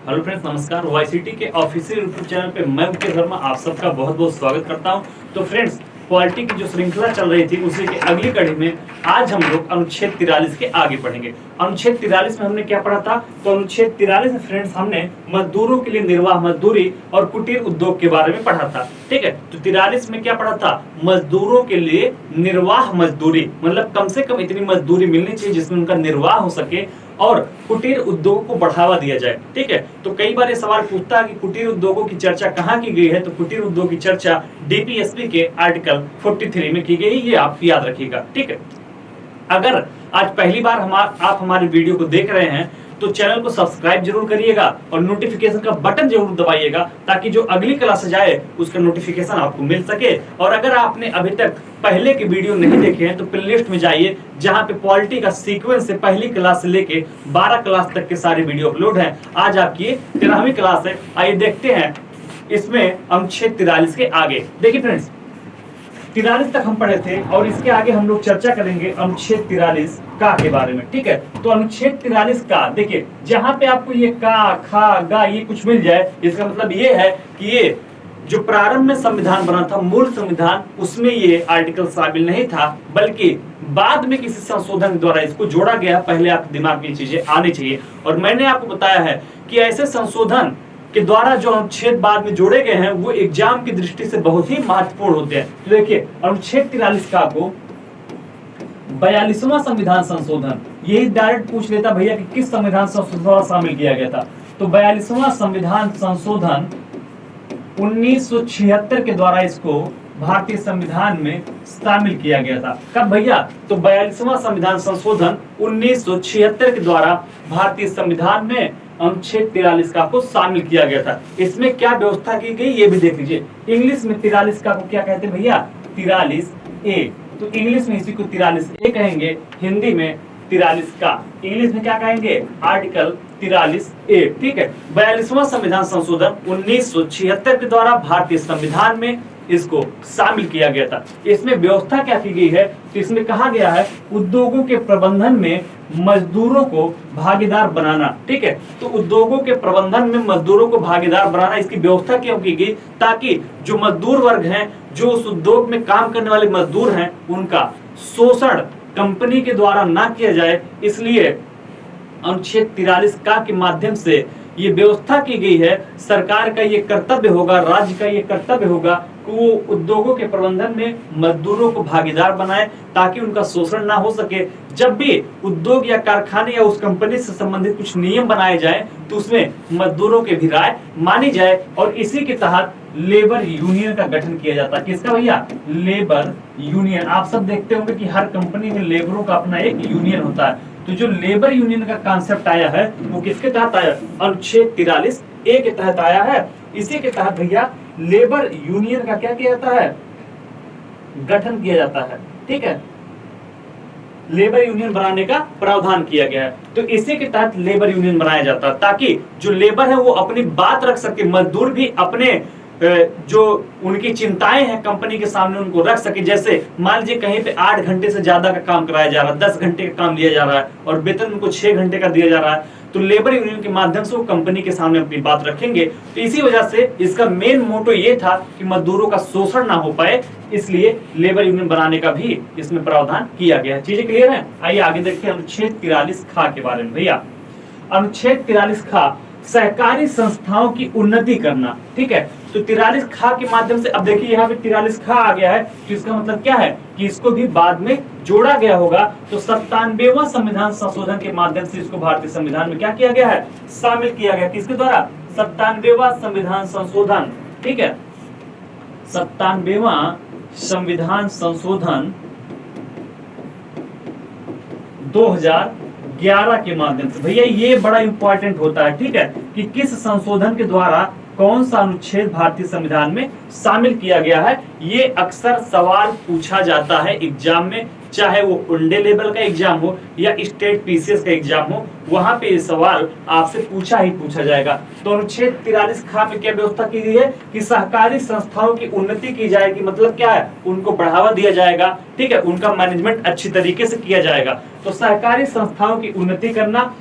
Hello friends, नमस्कार। YCT के official YouTube channel पे मैं मुकेश वर्मा आप सबका बहुत बहुत स्वागत करता हूं। तो फ्रेंड्स, पॉलिटी की जो श्रृंखला चल रही थी उसी की अगली कड़ी में आज हम लोग अनुच्छेद 43 के आगे पढ़ेंगे। अनुच्छेद 43 में हमने क्या पढ़ा था? तो अनुच्छेद 43 में फ्रेंड्स हमने मजदूरों के लिए निर्वाह मजदूरी और कुटीर उद्योग के बारे में पढ़ा था। ठीक है, तो 43 में क्या पढ़ा था? मजदूरों के लिए निर्वाह मजदूरी, मतलब कम से कम इतनी मजदूरी मिलनी चाहिए जिसमें उनका निर्वाह हो सके और कुटीर उद्योग को बढ़ावा दिया जाए। ठीक है, तो कई बार ये सवाल पूछता है कि कुटीर उद्योगों की चर्चा कहाँ की गई है? तो कुटीर उद्योग की चर्चा डीपीएसपी के आर्टिकल 43 में की गई, ये आप याद रखिएगा। ठीक है, अगर आज पहली बार आप हमारे वीडियो को देख रहे हैं तो चैनल को सब्सक्राइब जरूर करिएगा और नोटिफिकेशन का बटन जरूर दबाइएगा ताकि जो अगली क्लास जाए उसका नोटिफिकेशन आपको मिल सके। और अगर आपने अभी तक पहले के वीडियो नहीं देखे हैं तो प्लेलिस्ट में जाइए, जहां पे पॉलिटी का सीक्वेंस से पहली क्लास से लेके 12 क्लास तक के सारे वीडियो अपलोड हैं। आज आपकी 13वीं क्लास है। आइए देखते हैं इसमें अनुच्छेद 43 के आगे। देखिए फ्रेंड्स, 43 तक हम पढ़े थे और इसके आगे हम लोग चर्चा करेंगे अनुच्छेद 43 का के बारे में। ठीक है, तो अनुच्छेद 43 का देखिए, जहां पे आपको ये का, खा, गा ये कुछ मिल जाए, इसका मतलब ये है कि ये जो प्रारंभ में संविधान बना था, मूल संविधान, उसमें ये आर्टिकल शामिल नहीं था, बल्कि बाद में किसी संशोधन द्वारा इसको जोड़ा गया। पहले आपके दिमाग में ये चीजें आनी चाहिए। और मैंने आपको बताया है कि ऐसे संशोधन के द्वारा जो अनुच्छेद बाद में जोड़े गए हैं वो एग्जाम की दृष्टि से बहुत ही महत्वपूर्ण होते हैं। तो देखिए, अनुच्छेद 43 का को 42वां संविधान संशोधन, यही डायरेक्ट पूछ लेता भैया कि किस संविधान संशोधन शामिल किया गया था। तो 42वां संविधान संशोधन 1976 के द्वारा इसको भारतीय संविधान में शामिल किया गया था। कब भैया? तो 42वां संविधान संशोधन 1976 के द्वारा भारतीय संविधान में अनुच्छेद 43 का को शामिल किया गया था। इसमें क्या व्यवस्था की गई ये भी देख लीजिए। इंग्लिश में 43 का को क्या कहते हैं भैया? 43A। तो इंग्लिश में इसी को 43A कहेंगे, हिंदी में 43 का, इंग्लिश में क्या कहेंगे? Article 43A। ठीक है, 42वां संविधान संशोधन 1976 के द्वारा भारतीय संविधान में इसको शामिल किया गया था। इसमें व्यवस्था क्या की गई है? तो इसमें कहा गया है उद्योगों के प्रबंधन में मजदूरों को भागीदार बनाना। ठीक है, तो उद्योगों के प्रबंधन में मजदूरों को भागीदार बनाना, इसकी व्यवस्था क्यों की गई? ताकि जो मजदूर वर्ग हैं, जो उस उद्योग में काम करने वाले मजदूर हैं, उनका शोषण कंपनी के द्वारा ना किया जाए। इसलिए अनुच्छेद 43 का के माध्यम से ये व्यवस्था की गई है। सरकार का ये कर्तव्य होगा, राज्य का ये कर्तव्य होगा कि वो उद्योगों के प्रबंधन में मजदूरों को भागीदार बनाए ताकि उनका शोषण ना हो सके। जब भी उद्योग या कारखाने या उस कंपनी से संबंधित कुछ नियम बनाए जाए तो उसमें मजदूरों की भी राय मानी जाए। और इसी के तहत लेबर यूनियन का गठन किया जाता है। किसका भैया? Labour union. आप सब देखते होंगे कि हर कंपनी में लेबरों का अपना एक यूनियन होता है। तो जो लेबर यूनियन का कॉन्सेप्ट आया है वो किसके तहत आया? अनुच्छेद 43A के तहत आया है। इसी के तहत भैया लेबर यूनियन का क्या किया जाता है? गठन किया जाता है। ठीक है, लेबर यूनियन बनाने का प्रावधान किया गया है। तो इसी के तहत लेबर यूनियन बनाया जाता है ताकि जो लेबर है वो अपनी बात रख सके, मजदूर भी अपने जो उनकी चिंताएं हैं कंपनी के सामने उनको रख सके। जैसे मान लीजिए कहीं पे 8 घंटे से ज्यादा का काम कराया जा रहा है, 10 घंटे का काम लिया जा रहा है और वेतन उनको 6 घंटे का दिया जा रहा है, तो लेबर यूनियन के माध्यम से वो कंपनी के सामने अपनी बात रखेंगे। तो इसी वजह से इसका मेन मोटो ये था कि मजदूरों का शोषण ना हो पाए, इसलिए लेबर यूनियन बनाने का भी इसमें प्रावधान किया गया है। चीजें क्लियर है? आइए आगे देखते हैं अनुच्छेद 43 खा के बारे में। भैया अनुच्छेद 43 खा सहकारी संस्थाओं की उन्नति करना। ठीक है, तो 43 खा के माध्यम से, अब देखिए यहाँ पे 43 खा आ गया है, तो इसका मतलब क्या है कि इसको भी बाद में जोड़ा गया होगा। तो 97वां संविधान संशोधन के माध्यम से इसको भारतीय संविधान में क्या किया गया है? शामिल किया गया। किसके द्वारा? 97वां संविधान संशोधन। ठीक है, 97वां संविधान संशोधन 2011 के माध्यम से। भैया ये बड़ा इंपॉर्टेंट होता है। ठीक है, कि किस संशोधन के द्वारा कौन सा अनुच्छेद भारतीय संविधान में शामिल किया गया है। ये अक्सर सवाल पूछा जाता है एग्जाम में, चाहे वो वनडे लेवल का एग्जाम हो या स्टेट पीसीएस का एग्जाम हो, वहां पे ये सवाल आपसे पूछा ही पूछा जाएगा। तो अनुच्छेद 43 खा में क्या व्यवस्था की गई है कि सहकारी संस्थाओं की उन्नति की जाएगी। मतलब क्या है? उनको बढ़ावा दिया जाएगा। ठीक है, उनका मैनेजमेंट अच्छी तरीके से किया जाएगा। तो सहकारी संस्थाओं की उन्नति करना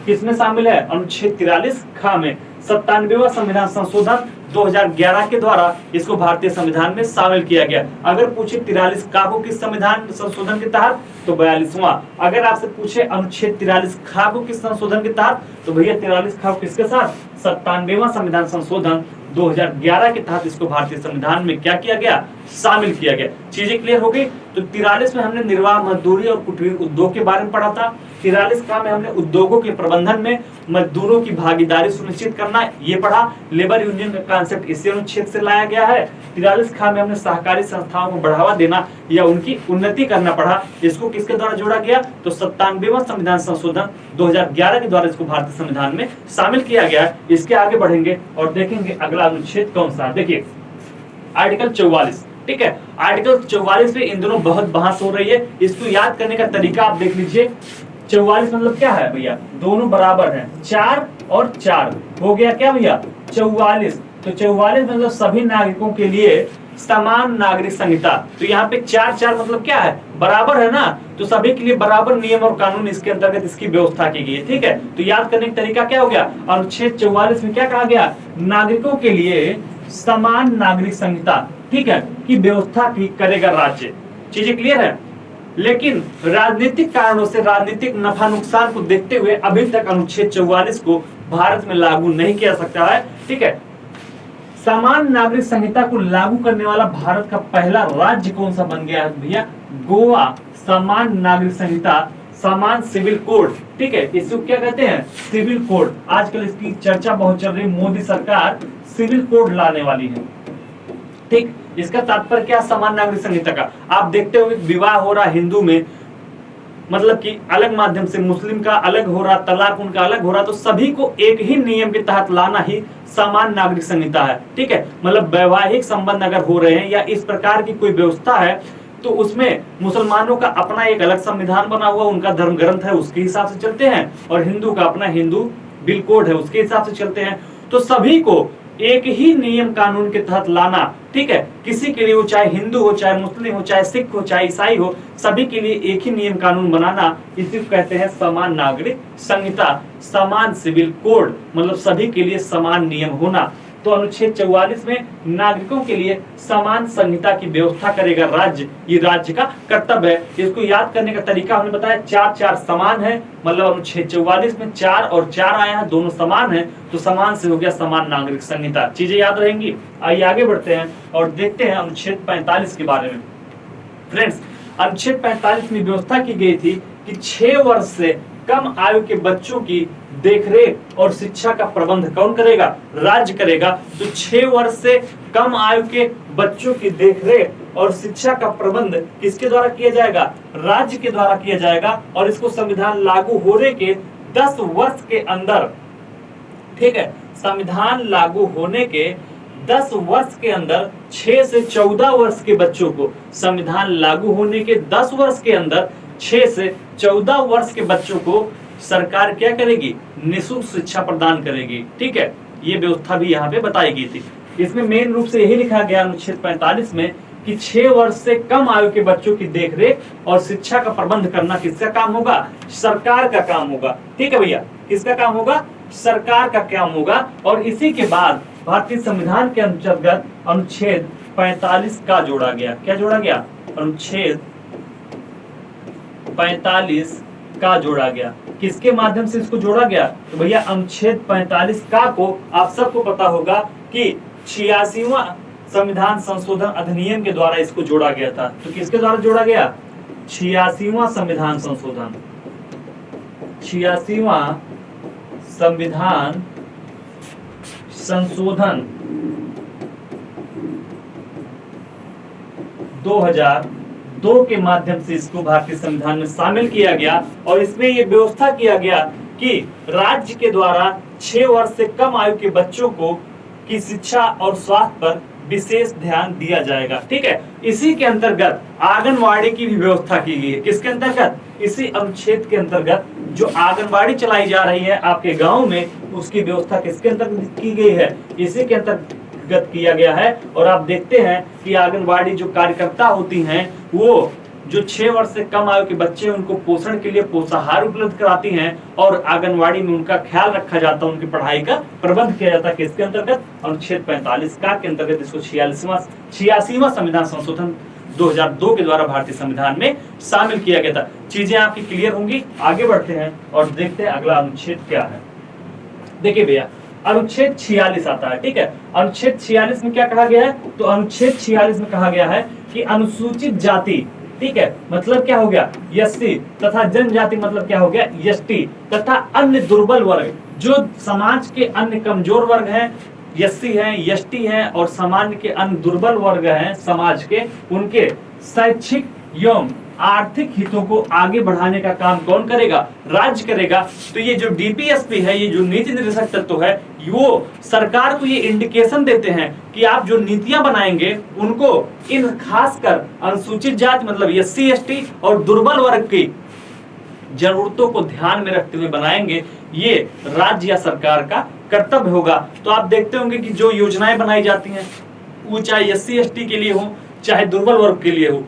किसमें शामिल है? अनुच्छेद 43 खा में। 97वां संविधान संशोधन 2011 के द्वारा इसको भारतीय संविधान में शामिल किया गया। अगर पूछे 43 का को किस संविधान संशोधन के तहत, तो 42वां। अगर आपसे पूछे अनुच्छेद 43 खा को किस संशोधन के तहत, तो भैया 43 खा किसके साथ, 97वां संविधान संशोधन 2011 के तहत इसको भारतीय संविधान में क्या किया गया, शामिल किया गया। चीजें क्लियर हो गई। तो 43 में हमने निर्वाह मजदूरी और कुटीर उद्योग के बारे में पढ़ा था। 43 का में हमने उद्योगों के प्रबंधन में मजदूरों की भागीदारी सुनिश्चित करना ये पढ़ा। लेबर यूनियन का कांसेप्ट इसी अनुच्छेद से लाया गया है। 43 खा में हमने सहकारी संस्थाओं को बढ़ावा देना या उनकी उन्नति करना पढ़ा। इसको किसके द्वारा जोड़ा गया, तो 97वां संविधान संशोधन 2011 के द्वारा इसको भारतीय संविधान में शामिल किया गया। इसके आगे बढ़ेंगे और देखेंगे अगला अनुच्छेद कौन सा। देखिए आर्टिकल 44, ठीक है। आर्टिकल 44 पे इन दोनों बहुत बहस हो रही है। इसको याद करने का तरीका आप देख लीजिए। 44 मतलब क्या है भैया, दोनों बराबर हैं, 4 और 4 हो गया क्या भैया 44। तो 44 मतलब सभी नागरिकों के लिए समान नागरिक संहिता। तो यहाँ पे 4 मतलब क्या है, बराबर है ना, तो सभी के लिए बराबर नियम और कानून इसके अंतर्गत इसकी व्यवस्था की गई है। ठीक है, तो याद करने का तरीका क्या हो गया, अनुच्छेद 44 में क्या कहा गया, नागरिकों के लिए समान नागरिक संहिता, ठीक है, की व्यवस्था की करेगा राज्य। चीजें क्लियर है। लेकिन राजनीतिक कारणों से राजनीतिक नफा नुकसान को देखते हुए अभी तक अनुच्छेद 44 को भारत में लागू नहीं किया सकता है। ठीक है, समान नागरिक संहिता को लागू करने वाला भारत का पहला राज्य कौन सा बन गया है भैया, गोवा। समान नागरिक संहिता, समान सिविल कोड, ठीक है, इसको क्या कहते हैं, सिविल कोड। आजकल इसकी चर्चा बहुत चल रही है, मोदी सरकार सिविल कोड लाने वाली है। ठीक, इसका तात्पर्य क्या, समान नागरिक संहिता का। आप देखते हो विवाह हो रहा हिंदू में, मतलब कि अलग माध्यम से, मुस्लिम का अलग हो रहा, तलाक उनका अलग हो रहा, तो सभी को एक ही नियम के तहत लाना ही समान नागरिक संहिता है। ठीक है, मतलब वैवाहिक संबंध अगर हो रहे हैं या इस प्रकार की कोई व्यवस्था है, तो उसमें मुसलमानों का अपना एक अलग संविधान बना हुआ, उनका धर्म ग्रंथ है, उसके हिसाब से चलते हैं, और हिंदू का अपना हिंदू बिल कोड है, उसके हिसाब से चलते हैं। तो सभी को एक ही नियम कानून के तहत लाना, ठीक है, किसी के लिए वो चाहे हिंदू हो, चाहे मुस्लिम हो, चाहे सिख हो, चाहे ईसाई हो, सभी के लिए एक ही नियम कानून बनाना, इसी को कहते हैं समान नागरिक संहिता, समान सिविल कोड, मतलब सभी के लिए समान नियम होना। तो अनुच्छेद 44 में नागरिकों के लिए समान संहिता की व्यवस्था करेगा राज्य, ये राज्य का कर्तव्य है। इसको याद करने का तरीका हमने बताया, 4 समान है, मतलब अनुच्छेद 44 में 4 और 4 आया है, दोनों समान है, तो समान से हो गया समान नागरिक संहिता। चीजें याद रहेंगी। आइए आगे बढ़ते हैं और देखते हैं अनुच्छेद 45 के बारे में। फ्रेंड्स, अनुच्छेद 45 में व्यवस्था की गई थी कि 6 वर्ष से कम आयु के बच्चों की देखरेख और शिक्षा का प्रबंध कौन करेगा, राज्य करेगा। तो 6 वर्ष से कम आयु के बच्चों की देखरेख और शिक्षा का प्रबंध किसके द्वारा किया जाएगा, राज्य के द्वारा किया जाएगा। और इसको संविधान लागू होने के 10 वर्ष के अंदर, ठीक है, संविधान लागू होने के 10 वर्ष के अंदर 6 से 14 वर्ष के बच्चों को, संविधान लागू होने के 10 वर्ष के अंदर 6 से 14 वर्ष के बच्चों को सरकार क्या करेगी, निःशुल्क शिक्षा प्रदान करेगी। ठीक है, ये व्यवस्था भी यहाँ पे बताई गई थी। इसमें मेन रूप से यही लिखा गया अनुच्छेद 45 में कि 6 वर्ष से कम आयु के बच्चों की देखरेख और शिक्षा का प्रबंध करना किसका काम होगा, सरकार का काम होगा। ठीक है भैया, किसका काम होगा, सरकार का काम होगा। और इसी के बाद भारतीय संविधान के अंतर्गत अनुच्छेद 45 का जोड़ा गया। क्या जोड़ा गया, अनुच्छेद 45 का जोड़ा गया। किसके माध्यम से इसको जोड़ा गया, तो भैया अनुच्छेद 45 का को आप सबको पता होगा कि 86वां संविधान संशोधन अधिनियम के द्वारा इसको जोड़ा गया था। तो किसके द्वारा जोड़ा गया, 86वां संविधान संशोधन, 86वां संविधान संशोधन 2002 के माध्यम से इसको भारतीय संविधान में शामिल किया गया। और इसमें यह व्यवस्था किया गया कि राज्य के द्वारा 6 वर्ष से कम आयु के बच्चों को की शिक्षा और स्वास्थ्य पर विशेष ध्यान दिया जाएगा। ठीक है, इसी के अंतर्गत आंगनवाड़ी की भी व्यवस्था की गई है। किसके अंतर्गत, इसी अनुच्छेद के अंतर्गत जो आंगनवाड़ी चलाई जा रही है आपके गांव में, उसकी व्यवस्था किसके अंतर्गत की गई है, इसी के अंतर्गत किया गया है। और आप देखते हैं कि आंगनवाड़ी जो कार्यकर्ता होती हैं वो जो 6 वर्ष से कम आयु के बच्चे उनको पोषण के लिए पोषाहार उपलब्ध कराती हैं और आंगनवाड़ी में उनका ख्याल रखा जाता है, उनकी पढ़ाई का प्रबंध किया जाता है। किसके अंतर्गत? अनुच्छेद 45 का के अंतर्गत इसको 86वां संविधान संशोधन 2002 के द्वारा भारतीय संविधान में शामिल किया गया था। चीजें आपकी क्लियर होंगी। आगे बढ़ते हैं और देखते हैं अगला अनुच्छेद क्या है। देखिए भैया, अनुच्छेद 46 आता है, ठीक है। अनुच्छेद 46 में क्या कहा गया है? तो अनुच्छेद 46 में कहा गया है कि अनुसूचित जाति, ठीक है, मतलब क्या हो गया? एससी, तथा जनजाति मतलब क्या हो गया? एसटी, तथा अन्य दुर्बल वर्ग, जो समाज के अन्य कमजोर वर्ग हैं, एससी हैं, एसटी हैं और सामान्य के अन्य दुर्बल वर्ग हैं समाज के, उनके शैक्षिक एवं आर्थिक हितों को आगे बढ़ाने का काम कौन करेगा? राज्य करेगा। तो ये जो डीपीएसपी है, ये जो नीति निर्देशक तत्व है, वो सरकार को ये इंडिकेशन देते हैं कि आप जो नीतियां बनाएंगे उनको इन खासकर अनुसूचित जाति मतलब एससी एसटी और दुर्बल वर्ग की जरूरतों को ध्यान में रखते हुए बनाएंगे। ये राज्य या सरकार का कर्तव्य होगा। तो आप देखते होंगे कि जो योजनाएं बनाई जाती हैं, वो चाहे एससी एसटी के लिए हो चाहे दुर्बल वर्ग के लिए हो,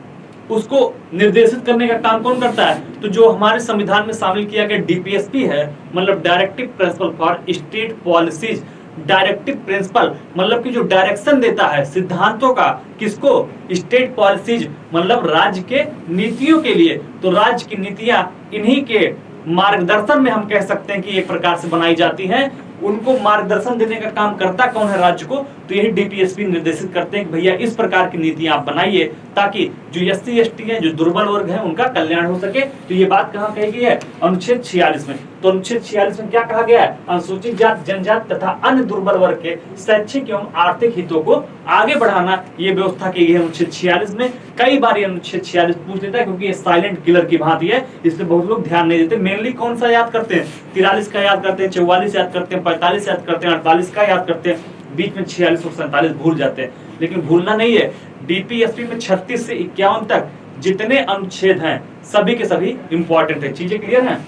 उसको निर्देशित करने का काम कौन करता है? तो जो हमारे संविधान में शामिल किया गया डीपीएसपी है, मतलब directive principle for state policies. Directive principle मतलब कि जो डायरेक्शन देता है सिद्धांतों का, किसको? स्टेट पॉलिसीज मतलब राज्य के नीतियों के लिए। तो राज्य की नीतियां इन्हीं के मार्गदर्शन में हम कह सकते हैं कि एक प्रकार से बनाई जाती हैं। उनको मार्गदर्शन देने का काम करता कौन है? राज्य को। तो यही डीपीएसपी निर्देशित करते हैं कि भैया इस प्रकार की नीतियां आप बनाइए ताकि जो एससी एसटी हैं, जो दुर्बल वर्ग हैं, उनका कल्याण हो सके। तो ये बात कहाँ कही गई है? अनुच्छेद 46 में। तो अनुच्छेद 46 में क्या कहा गया है? अनुसूचित जाति, जनजाति तथा अन्य दुर्बल वर्ग के शैक्षिक एवं आर्थिक हितों को आगे बढ़ाना, ये व्यवस्था की गई है अनुच्छेद 46 में। कई बार ये अनुच्छेद 46 पूछ लेता है क्योंकि ये साइलेंट किलर की भांति है, इसलिए बहुत लोग ध्यान नहीं देते। मेनली कौन सा याद करते हैं? 43 का याद करते हैं, 44 याद करते हैं, 45 याद करते हैं, 48 का याद करते हैं, बीच में 46 और 47 भूल जाते हैं। लेकिन भूलना नहीं है, डीपीएसपी में 36 से 51 तक जितने अनुच्छेद हैं सभी के सभी इंपॉर्टेंट है। चीजें क्लियर हैं?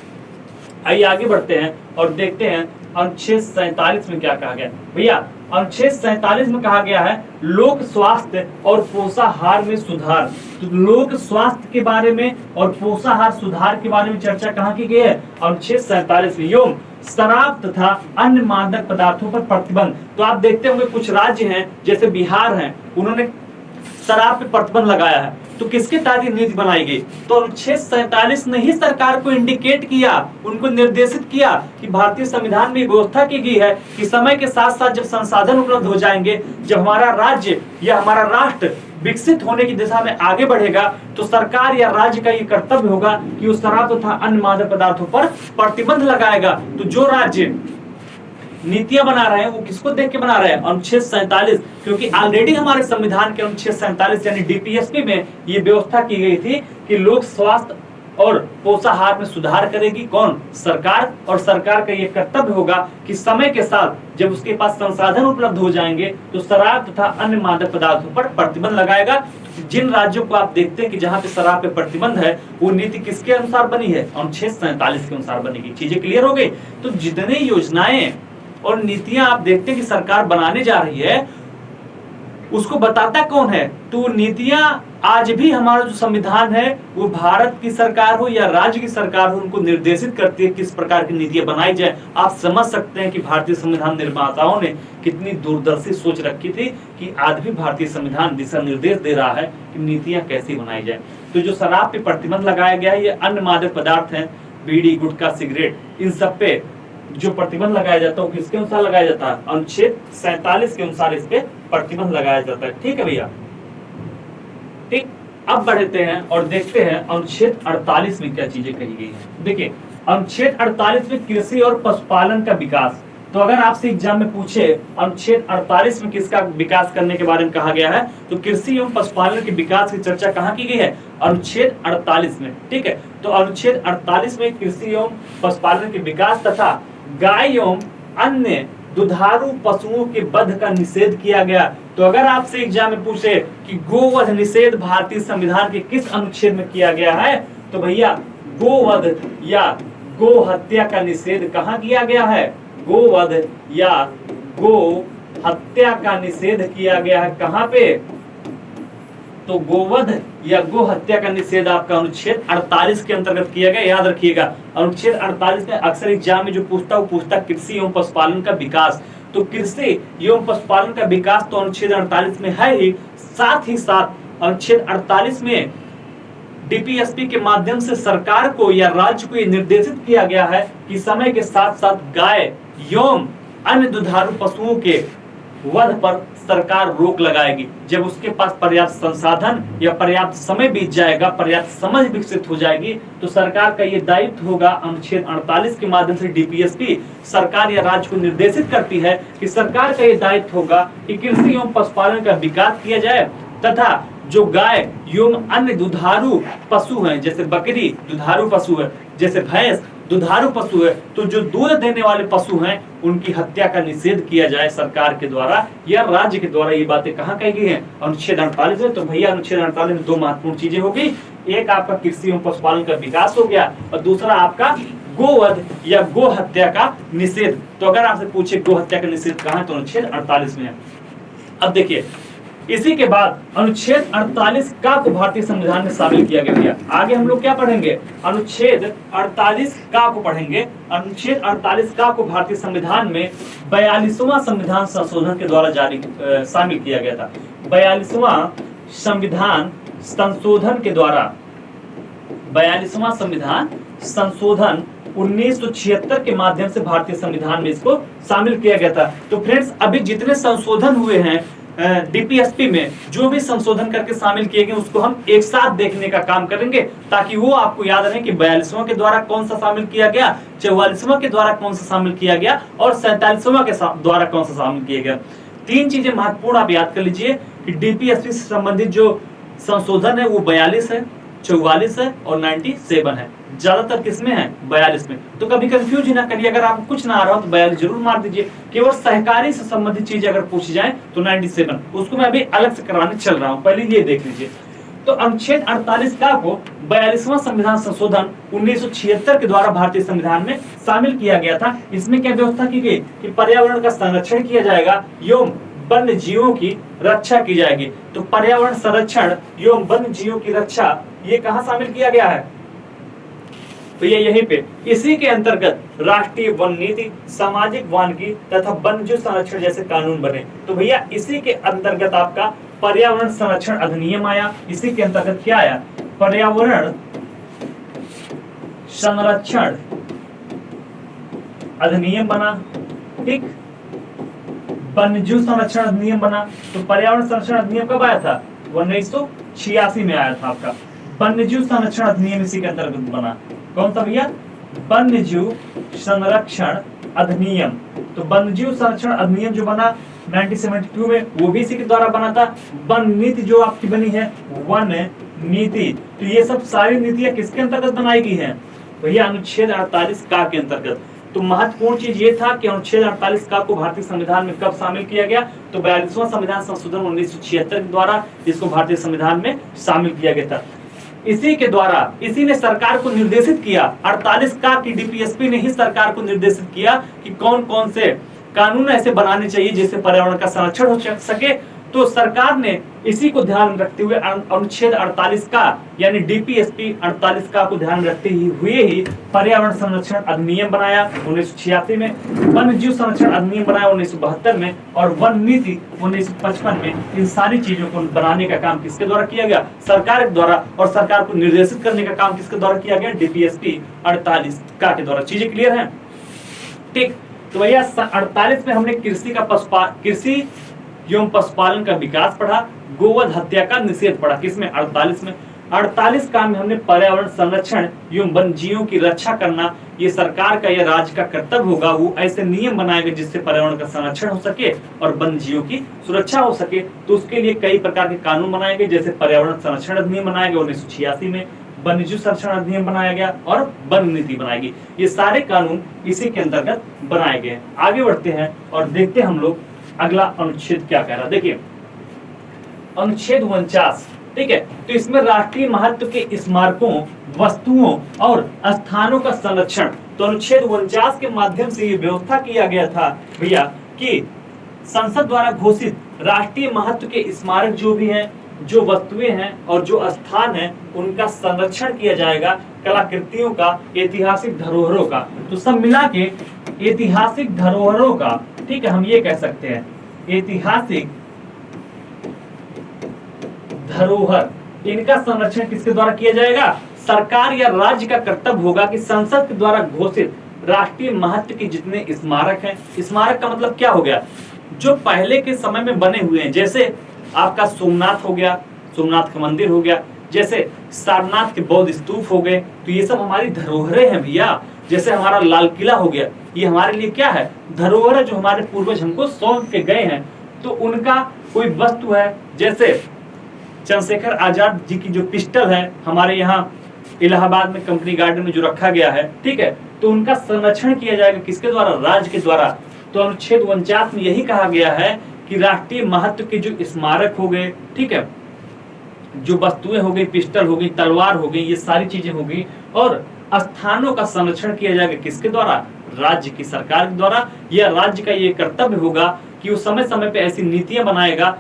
आइए आगे बढ़ते हैं और देखते हैं अनुच्छेद 47 में क्या कहा गया। भैया अनुच्छेद 47 में कहा गया है लोक स्वास्थ्य और पोषाहार में सुधार। तो लोक स्वास्थ्य के बारे में और पोषाहार सुधार के बारे में चर्चा कहाँ की गई है? अनुच्छेद 47 में। एवं शराब तथा अन्य मादक पदार्थों पर प्रतिबंध। तो आप देखते होंगे कुछ राज्य हैं जैसे बिहार हैं, उन्होंने शराब पे प्रतिबंध लगाया है। तो किसके तहत ये नीति बनाई गई? तो अनुच्छेद 47 ने ही सरकार को इंडिकेट किया, उनको निर्देशित किया कि भारतीय संविधान में व्यवस्था की गई है कि समय के साथ साथ जब संसाधन उपलब्ध हो जाएंगे, जब हमारा राज्य या हमारा राष्ट्र विकसित होने की दिशा में आगे बढ़ेगा, तो सरकार या राज्य का ये कर्तव्य होगा कि उस शराब तथा अन्य मादक पदार्थों पर प्रतिबंध लगाएगा। तो जो राज्य नीतियां बना रहे हैं वो किसको देख के बना रहे हैं? अनुच्छेद 47, क्योंकि ऑलरेडी हमारे संविधान के अनुच्छेद 47 यानी डीपीएसपी में ये व्यवस्था की गई थी कि लोक स्वास्थ्य और पोषाहार में सुधार करेगी कौन? सरकार। और सरकार का ये कर्तव्य होगा कि समय के साथ जब उसके पास संसाधन उपलब्ध हो जाएंगे तो शराब तथा अन्य मादक पदार्थों पर प्रतिबंध लगाएगा। जिन राज्यों को आप देखते हैं कि जहां पे शराब पे प्रतिबंध है, वो नीति किसके अनुसार बनी है? अनुच्छेद 47 के अनुसार बनेगी। चीजें क्लियर हो गई? तो जितने योजनाएं और नीतियां आप देखते हैं कि सरकार बनाने जा रही है, उसको बताता कौन है? तो नीतियां आज भी हमारा जो संविधान है वो भारत की सरकार हो या राज्य की सरकार हो, उनको निर्देशित करती है किस प्रकार की नीतियां बनाई जाए। आप समझ सकते हैं कि भारतीय संविधान निर्माताओं ने कितनी दूरदर्शी सोच रखी थी कि आज भी भारतीय संविधान दिशा निर्देश दे रहा है कि नीतियां कैसी बनाई जाए। तो जो शराब पे प्रतिबंध लगाया गया है, ये अन्य मादक पदार्थ हैं, बीड़ी, गुटखा, सिगरेट, इन सब पे जो प्रतिबंध लगाया जाता है वो किसके अनुसार लगाया जाता है? अनुच्छेद 47 के अनुसार इस पे प्रतिबंध लगाया जाता है। ठीक है भैया, ठीक। अब बढ़ते हैं और देखते हैं अनुच्छेद 48 में क्या चीजें कही गई है। देखिए अनुच्छेद 48 में कृषि और पशुपालन का विकास। तो अगर आपसे एग्जाम में पूछे अनुच्छेद 48 में किसका विकास करने के बारे में कहा गया है, तो कृषि एवं पशुपालन के विकास की चर्चा कहाँ की गई है? अनुच्छेद 48 में। ठीक है, तो अनुच्छेद 48 में कृषि एवं पशुपालन के विकास तथा गाय एवं अन्य दुधारू पशुओं के वध का निषेध किया गया। तो अगर आपसे एग्जाम में पूछे कि गोवध निषेध भारतीय संविधान के किस अनुच्छेद में किया गया है, तो भैया गोवध या गो हत्या का निषेध कहाँ किया गया है? गोवध या गो हत्या का निषेध किया गया है कहाँ पे? तो गोवध या गो हत्या का निषेध आपका अनुच्छेद 48 के अंतर्गत किया गया। याद रखिएगा, अनुच्छेद 48 में अक्सर एग्जाम में जो पूछता कृषि एवं पशुपालन का विकास। तो कृषि एवं पशुपालन का विकास तो अनुच्छेद 48 में है ही साथ अनुच्छेद 48 में डीपीएसपी के माध्यम से सरकार को या राज्य को ये निर्देशित किया गया है कि समय के साथ साथ गाय एवं अन्य दुधारू पशुओं के वध पर सरकार रोक लगाएगी। जब उसके पास पर्याप्त संसाधन या पर्याप्त समय बीत जाएगा, पर्याप्त समझ विकसित हो जाएगी, तो सरकार का ये दायित्व होगा। अनुच्छेद 48 के माध्यम से डीपीएसपी सरकार या राज्य को निर्देशित करती है कि सरकार का ये दायित्व होगा कि कृषि एवं पशुपालन का विकास किया जाए तथा जो गाय एवं अन्य दुधारू पशु हैं, जैसे बकरी दुधारू पशु है, जैसे भैंस दुधारू पशु है, तो जो दूध देने वाले पशु हैं उनकी हत्या का निषेध किया जाए सरकार के द्वारा या राज्य के द्वारा। ये बातें कहाँ कही गई हैं? अनुच्छेद 48 में। तो भैया अनुच्छेद 48 में दो महत्वपूर्ण चीजें हो गई, एक आपका कृषि एवं पशुपालन का विकास हो गया और दूसरा आपका गोवध या गो हत्या का निषेध। तो अगर आपसे पूछे गो हत्या का निषेध कहाँ है, तो अनुच्छेद 48 में है। अब देखिए, इसी के बाद अनुच्छेद 48 का को भारतीय संविधान में शामिल किया गया। आगे हम लोग क्या पढ़ेंगे? अनुच्छेद 48 का को पढ़ेंगे। अनुच्छेद 48 का को भारतीय संविधान में 42वां संविधान संशोधन के द्वारा शामिल किया गया था। 42वां संविधान संशोधन के द्वारा 42वां संविधान संशोधन 1976 के माध्यम से भारतीय संविधान में इसको शामिल किया गया था। तो फ्रेंड्स, अभी जितने संशोधन हुए हैं डीपीएसपी में, जो भी संशोधन करके शामिल किए गए उसको हम एक साथ देखने का काम करेंगे, ताकि वो आपको याद रहे कि 42वां के द्वारा कौन सा शामिल किया गया, 44वां के द्वारा कौन सा शामिल किया गया और 47वां के द्वारा कौन सा शामिल किया गया। तीन चीजें महत्वपूर्ण आप याद कर लीजिए कि डीपीएसपी से संबंधित जो संशोधन है वो 42 है, 44 है और 97 है। ज्यादातर किसमें है? 42 में। तो कभी कंफ्यूज ही ना करिए, अगर आपको कुछ ना आ रहा हो तो 42 जरूर मार दीजिए। केवल सहकारी से संबंधित चीजें अगर पूछी जाए तो 97, उसको मैं अभी अलग से कराने चल रहा हूं, पहले ये देख लीजिए। तो अनुच्छेद 48 का को 42वां संविधान संशोधन 1976 के द्वारा भारतीय संविधान में शामिल किया गया था। इसमें क्या व्यवस्था की गई कि पर्यावरण का संरक्षण किया जाएगा एवं वन्य जीवों की रक्षा की जाएगी। तो पर्यावरण संरक्षण एवं वन्य जीवों की रक्षा ये कहाँ शामिल किया गया है? तो ये यहीं पे, इसी के अंतर्गत राष्ट्रीय वन नीति, सामाजिक वानिकी तथा वन्यजीव संरक्षण जैसे कानून बने। तो भैया इसी के अंतर्गत आपका पर्यावरण संरक्षण अधिनियम आया। इसी के अंतर्गत क्या आया? पर्यावरण संरक्षण अधिनियम बना, ठीक। वन्यजीव संरक्षण अधिनियम बना। तो पर्यावरण संरक्षण अधिनियम कब आया था? 1986 में आया था आपका। वन्यजीव संरक्षण अधिनियम इसी के अंतर्गत बना। कौन सा भैया? वन्यजीव संरक्षण अधिनियम। तो वन्यजीव संरक्षण अधिनियम जो बना 1972 में, वो भी इसी के द्वारा बना था। वन नीति जो आपकी बनी है, वन नीति, तो ये सब सारी नीतियां किसके अंतर्गत बनाई गई हैं? भैया अनुच्छेद 48 का के अंतर्गत। तो महत्वपूर्ण चीज ये था कि अनुच्छेद 48 का को भारतीय संविधान में कब शामिल किया गया? तो 42वां संविधान संशोधन 1976 के द्वारा इसको भारतीय संविधान में शामिल किया गया था। इसी के द्वारा, इसी ने सरकार को निर्देशित किया, 48 का की डीपीएसपी ने ही सरकार को निर्देशित किया कि कौन कौन से कानून ऐसे बनाने चाहिए जिससे पर्यावरण का संरक्षण हो सके। तो सरकार ने इसी को ध्यान रखते हुए अनुच्छेद 48 का यानी डीपीएसपी 48 का को ध्यान रखते हुए ही पर्यावरण संरक्षण अधिनियम बनाया 1986 में, वन्यजीव संरक्षण अधिनियम बनाया 1972 में और वन नीति 1955 में। इन सारी चीजों को बनाने का काम किसके द्वारा किया गया? सरकार के द्वारा। और सरकार को निर्देशित करने का काम किसके द्वारा किया गया? डीपीएसपी 48 का के द्वारा। चीजें क्लियर है? ठीक। तो भैया 48 में हमने कृषि एवं पशुपालन का विकास पढ़ा, गोवध हत्या का निषेध पढ़ा। किसमें? 48 में। 48 का में हमने पर्यावरण संरक्षण एवं वन्य जीवों की रक्षा करना, ये सरकार का या राज्य का कर्तव्य होगा। वो ऐसे नियम बनाए गए जिससे पर्यावरण का संरक्षण हो सके और वन्य जीवों की सुरक्षा हो सके। तो उसके लिए कई प्रकार के कानून बनाए गए, जैसे पर्यावरण संरक्षण अधिनियम बनाया गया 1986 में, वन्यजीव संरक्षण अधिनियम बनाया गया और वन नीति बनाई गई। ये सारे कानून इसी के अंतर्गत बनाए गए। आगे बढ़ते हैं और देखते हैं हम लोग अगला अनुच्छेद क्या कह रहा है। देखिए अनुच्छेद 49, ठीक है। तो इसमें राष्ट्रीय महत्व के स्मारकों, वस्तुओं और स्थानों का संरक्षण। तो अनुच्छेद 49 के माध्यम से ये व्यवस्था किया गया था भैया कि संसद द्वारा घोषित राष्ट्रीय महत्व के स्मारक जो भी हैं, जो वस्तुएं हैं और जो स्थान है उनका संरक्षण किया जाएगा, कलाकृतियों का, ऐतिहासिक धरोहरों का। तो सब मिला के ऐतिहासिक धरोहरों का, ठीक है, हम ये कह सकते हैं ऐतिहासिक धरोहर, इनका संरक्षण किसके द्वारा किया जाएगा? सरकार या राज्य का कर्तव्य होगा कि संसद के द्वारा घोषित राष्ट्रीय महत्व के जितने स्मारक हैं, स्मारक का मतलब क्या हो गया? जो पहले के समय में बने हुए हैं, जैसे आपका सोमनाथ हो गया, सोमनाथ का मंदिर हो गया, जैसे सारनाथ के बौद्ध स्तूप हो गए, तो ये सब हमारी धरोहरें हैं भैया। जैसे हमारा लाल किला हो गया, ये हमारे लिए क्या है? धरोहर है, जो हमारे पूर्वज हमको सौंप के गए हैं। तो उनका कोई वस्तु है, जैसे चंद्रशेखर आजाद जी की जो पिस्टल है हमारे यहाँ इलाहाबाद में कंपनी गार्डन में जो रखा गया है, ठीक है, तो उनका संरक्षण किया जाएगा किसके द्वारा? राज्य के द्वारा। तो अनुच्छेद 49 में यही कहा गया है कि राष्ट्रीय महत्व के जो स्मारक हो गए, ठीक है, जो वस्तुएं हो गई, पिस्टल हो गई, तलवार हो गई, ये सारी चीजें हो गई, और स्थानों का संरक्षण किया जाएगा किसके द्वारा? राज्य की सरकार के द्वारा। यह राज्य का ये कर्तव्य होगा कि वो समय समय पे ऐसी नीतियां बनाएगा,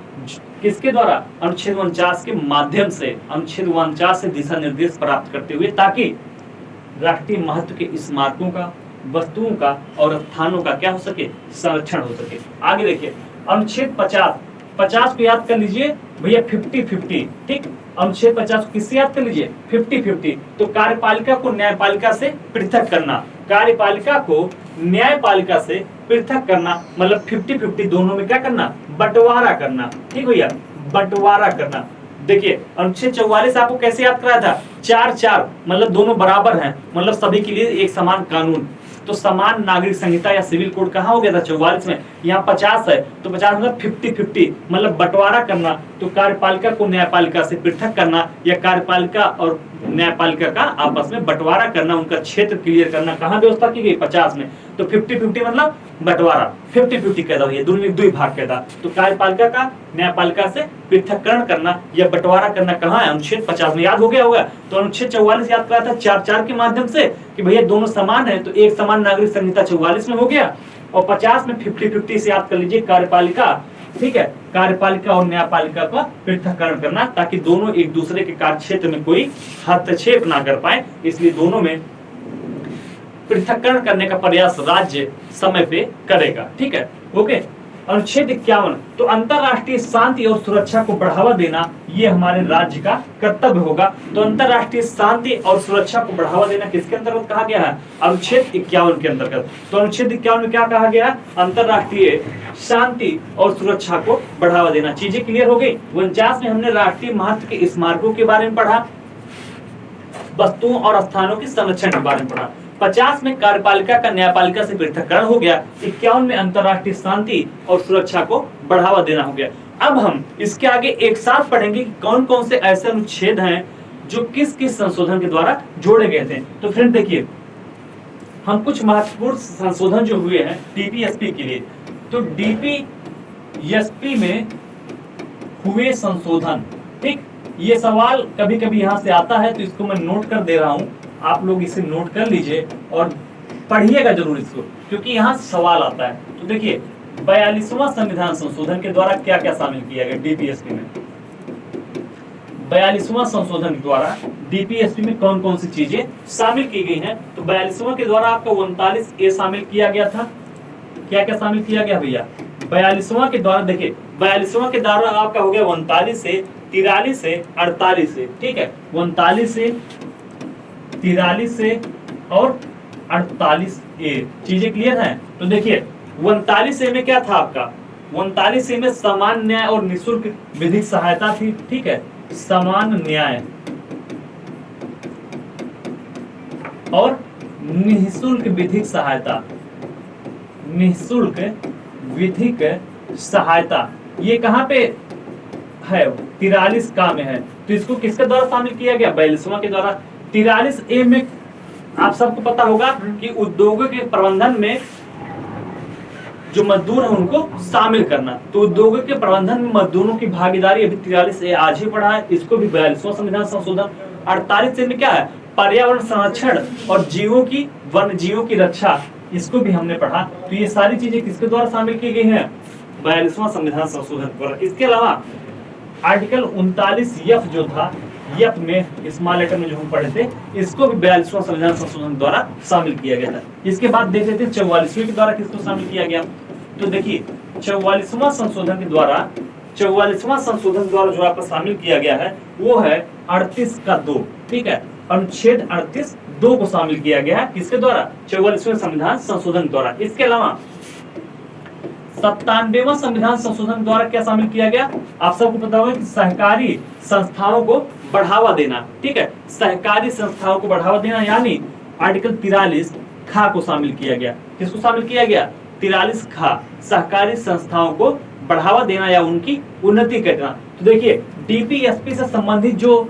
किसके द्वारा? अनुच्छेद 49 के माध्यम से, अनुच्छेद 49 से दिशा निर्देश प्राप्त करते हुए, ताकि राष्ट्रीय महत्व के स्मारकों का, वस्तुओं का और स्थानों का क्या हो सके? संरक्षण हो सके। आगे देखिए अनुच्छेद 50 को याद कर लीजिए भैया, 50-50, ठीक। अनुच्छेद 50 को किससे याद कर लीजिए? 50-50। तो कार्यपालिका को न्यायपालिका से पृथक करना, कार्यपालिका को न्यायपालिका से पृथक करना, मतलब 50-50 दोनों में क्या करना? बंटवारा करना, ठीक भैया, बंटवारा करना। देखिए अनुच्छेद 44 आपको कैसे याद कराया था? 4-4, मतलब दोनों बराबर हैं, मतलब सभी के लिए एक समान कानून। तो समान नागरिक संहिता या सिविल कोड कहाँ हो गया था? 44 में। यहाँ 50 है, तो 50 मतलब 50-50, मतलब बंटवारा करना। तो कार्यपालिका को न्यायपालिका से पृथक करना, या कार्यपालिका और न्यायपालिका का आपस में बंटवारा करना, उनका क्षेत्र क्लियर करना, कहाँ व्यवस्था की गई? 50 में। तो 50-50 मतलब बंटवारा, 50-50 कहता है, दोनों दो भाग कहता। तो कार्यपालिका का न्यायपालिका से पृथककरण करना या बंटवारा करना कहाँ है? अनुच्छेद 50 में। याद हो गया होगा। तो अनुच्छेद 44 याद कराया था 4-4 के माध्यम से कि भैया दोनों समान है, तो एक समान नागरिक संहिता 44 में हो गया, और 50 में 50-50 से याद कर लीजिए कार्यपालिका, ठीक है, कार्यपालिका और न्यायपालिका का पृथककरण करना, ताकि दोनों एक दूसरे के कार्य क्षेत्र में कोई हस्तक्षेप ना कर पाए, इसलिए दोनों में पृथककरण करने का प्रयास राज्य समय पे करेगा, ठीक है, ओके। अनुच्छेद 51, तो अंतरराष्ट्रीय शांति और सुरक्षा को बढ़ावा देना ये हमारे राज्य का कर्तव्य होगा। तो अंतरराष्ट्रीय शांति और सुरक्षा को बढ़ावा देना किसके अंतर्गत कहा गया है? अनुच्छेद 51 के अंतर्गत। तो अनुच्छेद 51 में क्या कहा गया? अंतरराष्ट्रीय शांति और सुरक्षा को बढ़ावा देना। चीजें क्लियर हो गई। 49 में हमने राष्ट्रीय महत्व के स्मारकों के बारे में पढ़ा, वस्तुओं और स्थानों के संरक्षण के बारे में पढ़ा। 50 में कार्यपालिका का न्यायपालिका से पृथककरण हो गया। 51 में अंतरराष्ट्रीय शांति और सुरक्षा को बढ़ावा देना हो गया। अब हम इसके आगे एक साथ पढ़ेंगे कि कौन कौन से ऐसे अनुच्छेद हैं जो किस किस संशोधन के द्वारा जोड़े गए थे। तो फ्रेंड देखिए, हम कुछ महत्वपूर्ण संशोधन जो हुए हैं डीपीएसपी के लिए, तो डीपीएसपी में हुए संशोधन, ठीक। ये सवाल कभी कभी यहाँ से आता है, तो इसको मैं नोट कर दे रहा हूँ, आप लोग इसे नोट कर लीजिए और पढ़िएगा जरूर इसको, क्योंकि यहाँ सवाल आता है। तो देखिए 42वां संविधान संशोधन के द्वारा क्या क्या शामिल किया गया डीपीएसपी में? 42वां संशोधन के द्वारा डीपीएसपी में कौन कौन सी चीजें शामिल की गई हैं? तो 42वां के द्वारा आपका 39A शामिल किया गया था। क्या क्या शामिल किया गया भैया? 42वां के द्वारा, देखिए 42वां के द्वारा आपका हो गया 39 से 43 से 48 से, ठीक है, 39 से 43 से और 48A। चीजें क्लियर हैं? तो देखिए 39A में क्या था आपका? 39A में समान न्याय और निःशुल्क विधिक सहायता थी, ठीक है, समान न्याय और निःशुल्क विधिक सहायता, निःशुल्क विधिक सहायता, ये कहाँ पे है? 43 का में है। तो इसको किसके द्वारा शामिल किया गया? 42वां के द्वारा। 43A में आप सबको पता होगा कि उद्योगों के प्रबंधन में जो मजदूर है उनको शामिल करना। तो उद्योगों के प्रबंधन में मजदूरों की भागीदारी अभी 43A आज ही पढ़ा है, इसको भी 42वां संविधान संशोधन। 48A में क्या है? पर्यावरण संरक्षण और जीवों की, वन्य जीवों की रक्षा, इसको भी हमने पढ़ा। तो ये सारी चीजें किसके द्वारा शामिल की गई हैं? 42वां संविधान संशोधन द्वारा। इसके अलावा आर्टिकल 39F जो था, एफ में स्मॉल लेटर में जो हम पढ़े थे, इसको भी 42वां संविधान संशोधन द्वारा शामिल किया गया था। इसके बाद देख लेते हैं 44वें के द्वारा किसको शामिल किया गया। तो देखिए 44वां संशोधन के द्वारा, 44वां संशोधन द्वारा जो आपको शामिल किया गया है वो है 38 का 2, ठीक है, अनुच्छेद 38(2) को शामिल किया गया है। किसके द्वारा? 44वें संविधान संशोधन द्वारा। इसके अलावा 97वां संविधान संशोधन द्वारा क्या शामिल किया गया? आप सबको पता होगा कि सहकारी संस्थाओं को बढ़ावा देना, ठीक है, सहकारी संस्थाओं को बढ़ावा देना, यानी आर्टिकल 43 खा को शामिल किया गया। किसको शामिल किया गया? 43 खा, सहकारी संस्थाओं को बढ़ावा देना या उनकी उन्नति करना। तो देखिए डीपीएसपी से संबंधित जो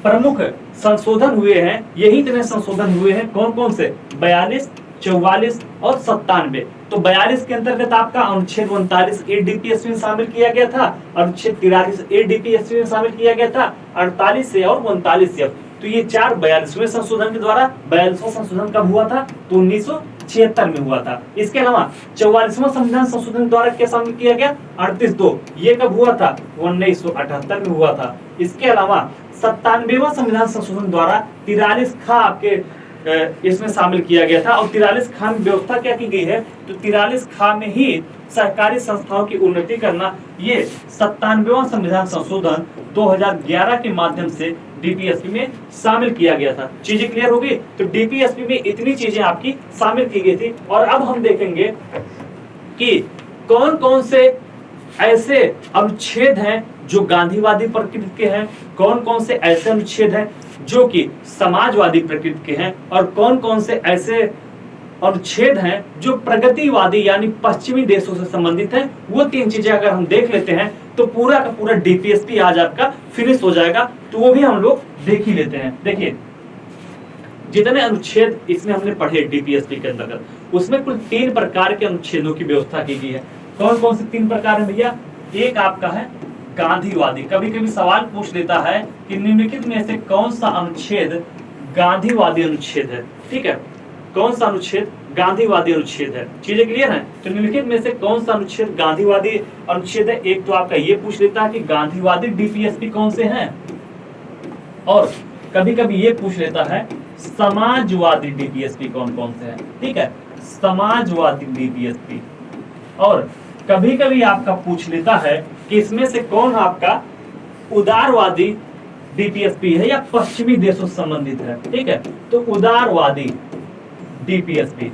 प्रमुख संशोधन हुए हैं, यही इतने संशोधन हुए हैं। कौन कौन से? 42, 44 और 97। तो 42 के अंतर्गत आपका अनुच्छेद 39A डीपीएसपी में शामिल किया गया था, अनुच्छेद 43A डीपीएसपी में शामिल किया गया था, 48 से और 39F। तो ये चार 42वें संशोधन के द्वारा। 42वां संशोधन कब हुआ था? तो 1976 में हुआ था। इसके अलावा 44वां संविधान संशोधन द्वारा क्या शामिल किया गया? 38(2), ये कब हुआ था? 1978 में हुआ था। इसके अलावा 97वां संविधान संशोधन द्वारा 43 खा आपके इसमें शामिल किया गया था। और 43 खा में व्यवस्था क्या की गई है? तो 43 खा में ही सहकारी संस्थाओं की उन्नति करना, ये 97वां संविधान संशोधन 2011 के माध्यम से डीपीएसपी में शामिल किया गया था। चीजें क्लियर हो गई? तो डीपीएसपी में इतनी चीजें आपकी शामिल की गई थी। और अब हम देखेंगे कि कौन कौन से ऐसे अनुच्छेद हैं जो गांधीवादी प्रकृति के हैं, कौन कौन से ऐसे अनुच्छेद हैं जो कि समाजवादी प्रकृति के हैं, और कौन कौन से ऐसे अनुच्छेद हैं जो प्रगतिवादी यानी पश्चिमी देशों से संबंधित हैं। वो तीन चीजें अगर हम देख लेते हैं तो पूरा का पूरा डीपीएसपी आज आपका फिनिश हो जाएगा। तो वो भी हम लोग देख ही लेते हैं। देखिए जितने अनुच्छेद इसमें हमने पढ़े डीपीएसपी के अंतर्गत, उसमें कुल 3 प्रकार के अनुच्छेदों की व्यवस्था की गई है। कौन कौन से 3 प्रकार है भैया? एक आपका है गांधीवादी। कभी कभी सवाल पूछ लेता है कि निम्नलिखित में से कौन सा अनुच्छेद गांधीवादी अनुच्छेद है, ठीक है, कौन सा अनुच्छेद गांधीवादी अनुच्छेद है। चीजें क्लियर हैं? तो निम्नलिखित में से कौन सा अनुच्छेद गांधीवादी अनुच्छेद है? एक तो आपका ये पूछ लेता है कि गांधीवादी डीपीएसपी कौन से हैं, और कभी कभी ये पूछ लेता है समाजवादी डीपीएसपी कौन कौन से हैं, ठीक है, समाजवादी डीपीएसपी। और कभी कभी आपका पूछ लेता है कि इसमें से कौन आपका उदारवादी डीपीएसपी है या पश्चिमी देशों से संबंधित है, ठीक है, तो उदारवादी डीपीएसपी।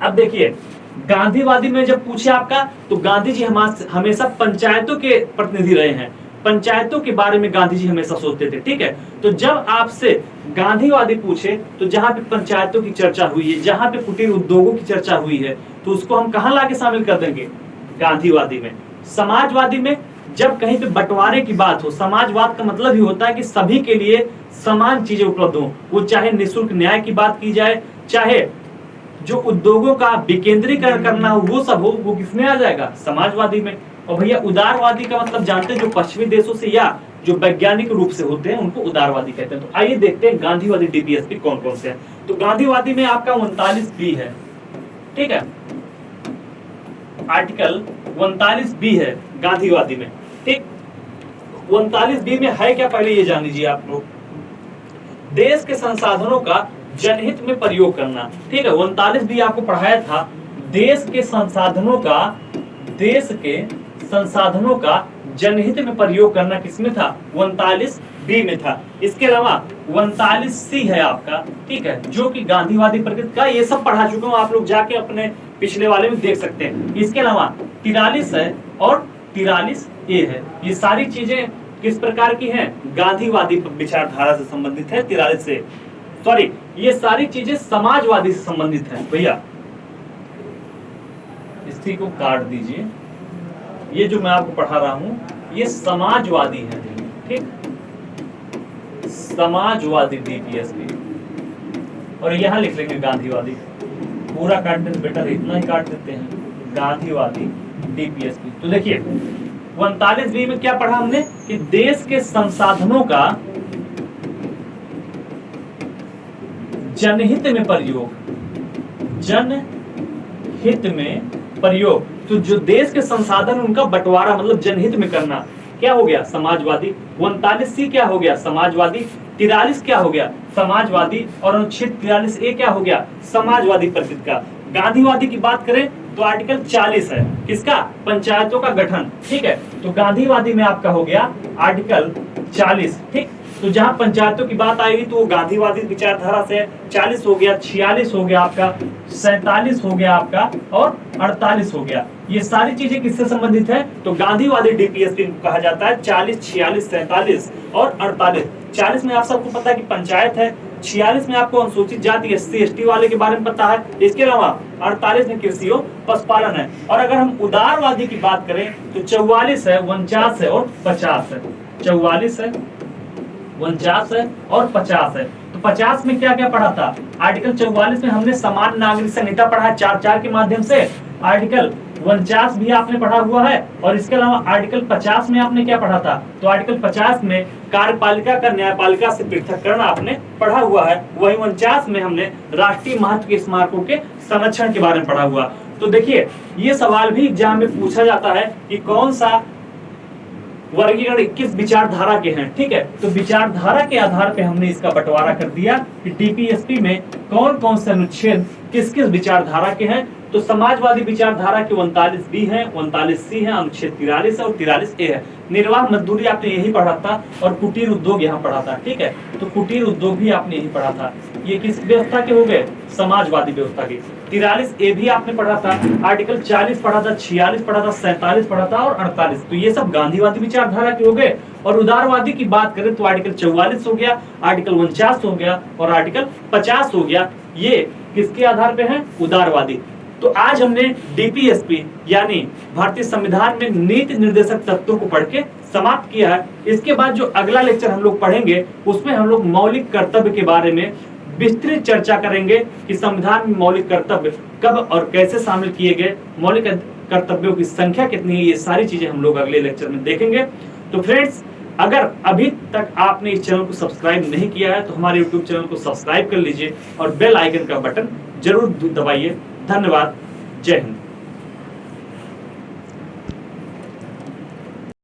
अब देखिए गांधीवादी में जब पूछे आपका, तो गांधी जी हमेशा पंचायतों के प्रतिनिधि रहे हैं, पंचायतों के बारे में गांधी जी हमेशा सोचते थे, ठीक है। तो जब आपसे गांधीवादी पूछे तो जहां पे पंचायतों की चर्चा हुई है, जहां पे कुटीर उद्योगों की चर्चा हुई है, तो उसको हम कहां लाके शामिल कर देंगे? गांधीवादी में। समाजवादी में जब कहीं पे बंटवारे की बात हो, समाजवाद का मतलब ही होता है कि सभी के लिए समान चीजें उपलब्ध हो, वो चाहे निःशुल्क न्याय की बात की जाए, चाहे जो उद्योगों का विकेंद्रीकरण करना हो वो सब हो, वो किसमें आ जाएगा? समाजवादी में। और भैया उदारवादी का मतलब जानते हैं, जो पश्चिमी देशों से या जो वैज्ञानिक रूप से होते हैं उनको उदारवादी कहते हैं। तो आइए देखते हैं गांधीवादी डीपीएसपी कौन कौन से हैं। तो गांधीवादी में आपका 39B है, ठीक है, आर्टिकल 39B है गांधीवादी में, ठीक। 39B में है क्या, पहले ये जान लीजिए आप लोग। देश के संसाधनों का जनहित में प्रयोग करना, ठीक है। 39B आपको पढ़ाया था, देश के संसाधनों का जनहित में प्रयोग करना किसमें था? 39B में था। इसके अलावा 39C है आपका, ठीक है, जो कि गांधीवादी प्रकृति का, ये सब पढ़ा चुका हूं, आप लोग जाके अपने पिछले वाले में देख सकते हैं। इसके अलावा 43 है और 43A है। ये सारी चीजें किस प्रकार की हैं? गांधीवादी विचारधारा से संबंधित है। 43 से, सॉरी, ये सारी चीजें समाजवादी से संबंधित है। भैया इसी को काट दीजिए, ये जो मैं आपको पढ़ा रहा हूं ये समाजवादी है, ठीक, समाजवादी डीपीएसपी। और यहां लिख लेंगे गांधीवादी, पूरा काट देते बेटर, इतना ही काट देते हैं, गांधीवादी डीपीएसपी। तो देखिए 39B में क्या पढ़ा हमने कि देश के संसाधनों का जनहित में प्रयोग, जनहित में प्रयोग। तो जो देश के संसाधन उनका बंटवारा मतलब जनहित में करना, क्या हो गया? समाजवादी। 39C क्या हो गया? समाजवादी। 43 क्या हो गया? समाजवादी। और अनुच्छेद 43A क्या हो गया? समाजवादी प्रकृति का। गांधीवादी की बात करें तो आर्टिकल 40 है, किसका? पंचायतों का गठन। ठीक है, तो गांधीवादी में आपका हो गया आर्टिकल 40। ठीक, तो जहां पंचायतों की बात आएगी तो वो गांधीवादी विचारधारा से 40 हो गया, 46 हो गया आपका, 47 हो गया आपका, और 48 हो गया। ये सारी चीजें किससे संबंधित है? तो गांधीवादी डीपीएसपी कहा जाता है। 40, 46, 47 और 48। 40 में आप सबको पता है कि पंचायत है, 46 में आपको अनुसूचित जाति एससी एसटी वाले के बारे में पता है, इसके अलावा 48 में कृषि और पशुपालन है। और अगर हम उदारवादी की बात करें तो 44 है, 49 है और 50 है। 44 है, 49 है और 50 है। तो 50 में क्या क्या पढ़ा था? आर्टिकल 44 में हमने समान नागरिक संहिता पढ़ा है 4-4 के माध्यम से। आर्टिकल 49 भी आपने पढ़ा हुआ है, और इसके अलावा आर्टिकल 50 में आपने क्या पढ़ा था? तो आर्टिकल 50 में कार्यपालिका का न्यायपालिका से पृथक्करण आपने पढ़ा हुआ है। वही 49 में हमने राष्ट्रीय महत्व के स्मारकों के संरक्षण के बारे में पढ़ा हुआ। तो देखिए, ये सवाल भी एग्जाम में पूछा जाता है कि कौन सा वर्गीकरण किस विचारधारा के हैं। ठीक है, तो विचारधारा के आधार पे हमने इसका बंटवारा कर दिया कि डीपीएसपी में कौन कौन से अनुच्छेद किस किस विचारधारा के हैं। तो समाजवादी विचारधारा के 39B है, 39C है, अनुच्छेद 43 है और 43A है। निर्वाह मजदूरी आपने यही पढ़ा था, और कुटीर उद्योग यहाँ पढ़ा था। ठीक है, तो कुटीर उद्योग भी आपने यही पढ़ा था। ये किस व्यवस्था के हो गए? समाजवादी व्यवस्था के। 43A भी आपने पढ़ा था, आर्टिकल 40 पढ़ा था, 46 पढ़ा था, 47 पढ़ा था और 48। तो ये सब गांधीवादी विचारधारा के हो गए। और उदारवादी की बात करें तो आर्टिकल 44 हो गया, आर्टिकल 49 हो गया और आर्टिकल 50 हो गया। ये किसके आधार पे है? उदारवादी। तो आज हमने डीपीएसपी यानी भारतीय संविधान में नीति निर्देशक तत्वों को पढ़ के समाप्त किया है। इसके बाद जो अगला लेक्चर हम लोग पढ़ेंगे उसमें हम लोग मौलिक कर्तव्य के बारे में विस्तृत चर्चा करेंगे कि संविधान में मौलिक कर्तव्य कब और कैसे शामिल किए गए, मौलिक कर्तव्यों की संख्या कितनी है, ये सारी चीजें हम लोग अगले लेक्चर में देखेंगे। तो फ्रेंड्स, अगर अभी तक आपने इस चैनल को सब्सक्राइब नहीं किया है तो हमारे यूट्यूब चैनल को सब्सक्राइब कर लीजिए और बेल आइकन का बटन जरूर दबाइए। धन्यवाद। जय हिंद।